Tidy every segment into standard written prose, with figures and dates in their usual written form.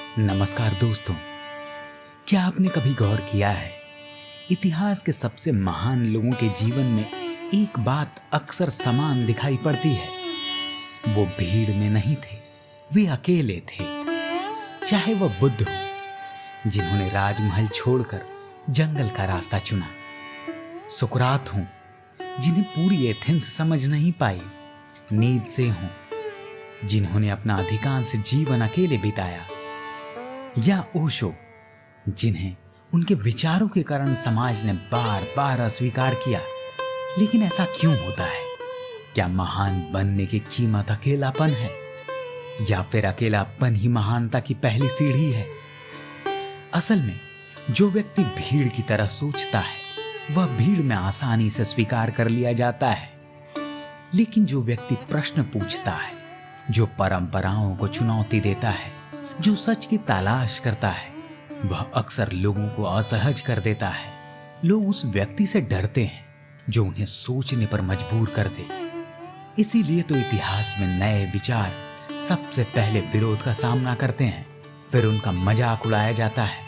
नमस्कार दोस्तों, क्या आपने कभी गौर किया है इतिहास के सबसे महान लोगों के जीवन में एक बात अक्सर समान दिखाई पड़ती है। वो भीड़ में नहीं थे, वे अकेले थे। चाहे वह बुद्ध हो जिन्होंने राजमहल छोड़कर जंगल का रास्ता चुना, सुकरात हों जिन्हें पूरी एथेंस समझ नहीं पाई, नीत्शे हों जिन्होंने अपना अधिकांश जीवन अकेले बिताया, या ओशो जिन्हें उनके विचारों के कारण समाज ने बार बार अस्वीकार किया। लेकिन ऐसा क्यों होता है? क्या महान बनने की कीमत अकेलापन है, या फिर अकेलापन ही महानता की पहली सीढ़ी है? असल में जो व्यक्ति भीड़ की तरह सोचता है वह भीड़ में आसानी से स्वीकार कर लिया जाता है। लेकिन जो व्यक्ति प्रश्न पूछता है, जो परंपराओं को चुनौती देता है, जो सच की तलाश करता है, वह अक्सर लोगों को असहज कर देता है। लोग उस व्यक्ति से डरते हैं जो उन्हें सोचने पर मजबूर कर दे। इसीलिए तो इतिहास में नए विचार सबसे पहले विरोध का सामना करते हैं, फिर उनका मजाक उड़ाया जाता है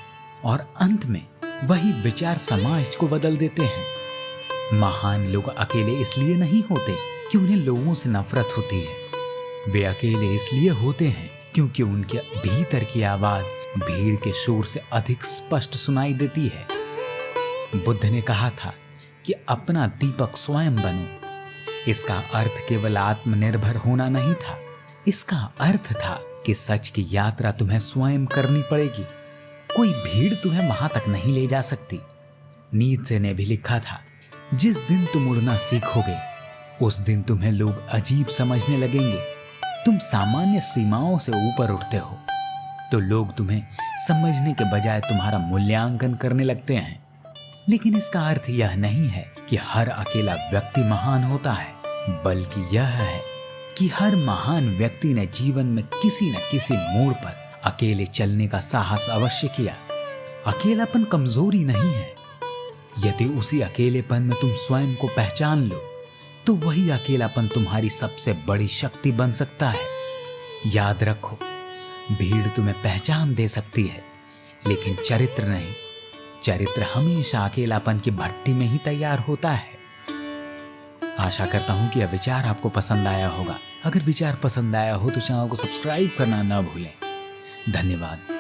और अंत में वही विचार समाज को बदल देते हैं। महान लोग अकेले इसलिए नहीं होते कि उन्हें लोगों से नफरत होती है। वे अकेले इसलिए होते हैं क्योंकि उनके भीतर की आवाज भीड़ के शोर से अधिक स्पष्ट सुनाई देती है। बुद्ध ने कहा था कि अपना दीपक स्वयं बनो। इसका अर्थ केवल आत्मनिर्भर होना नहीं था, इसका अर्थ था कि सच की यात्रा तुम्हें स्वयं करनी पड़ेगी। कोई भीड़ तुम्हें वहां तक नहीं ले जा सकती। नीत्शे ने भी लिखा था, जिस दिन तुम उड़ना सीखोगे उस दिन तुम्हें लोग अजीब समझने लगेंगे। तुम सामान्य सीमाओं से ऊपर उठते हो तो लोग तुम्हें समझने के बजाय तुम्हारा मूल्यांकन करने लगते हैं। लेकिन इसका अर्थ यह नहीं है कि हर अकेला व्यक्ति महान होता है, बल्कि यह है कि हर महान व्यक्ति ने जीवन में किसी न किसी मोड़ पर अकेले चलने का साहस अवश्य किया। अकेलापन कमजोरी नहीं है। यदि उसी अकेलेपन में तुम स्वयं को पहचान लो तो वही अकेलापन तुम्हारी सबसे बड़ी शक्ति बन सकता है। याद रखो, भीड़ तुम्हें पहचान दे सकती है लेकिन चरित्र नहीं। चरित्र हमेशा अकेलापन की भट्टी में ही तैयार होता है। आशा करता हूं कि यह विचार आपको पसंद आया होगा। अगर विचार पसंद आया हो तो चैनल को सब्सक्राइब करना ना भूलें। धन्यवाद।